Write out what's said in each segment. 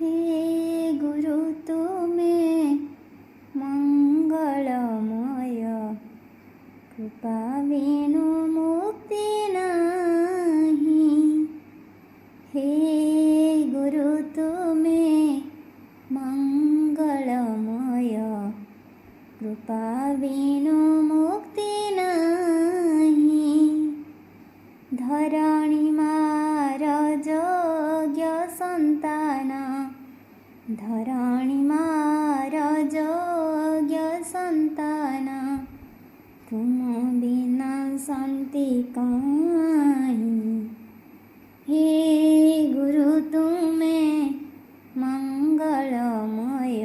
हे गुरु तुमे मंगलमय, कृपा बिनु मुक्ति नाही। हे गुरु तुमे मंगलमय, कृपा बिनु मुक्ति नाही। धरणी मारज योग्य संतान, धरणी मारज योग्य संतान, तुम बिना शांति काहीं। हे गुरु तुमे मंगलमय,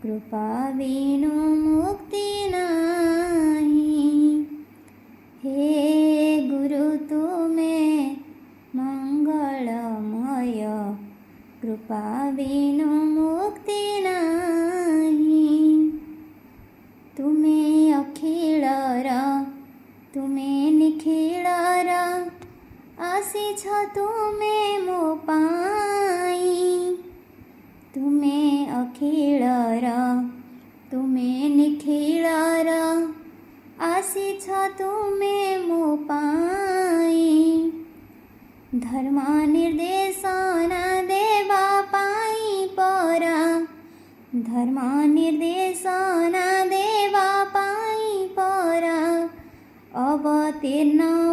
कृपा बिनु मुक्ति नाही। हे गुरु तुमे मंगलमय, कृपा बिनु मुक्ति नाही। तुमे अखिलर तुमे निखिलर, आसीछ तुमे मो पाई। तुमे अखिलर तुमे निखिलर, आसीछ तुमे मो पाई। धर्म निर्देशन देवा पाई परा, धर्म निर्देशन देवा पाई परा। अवतीर्ण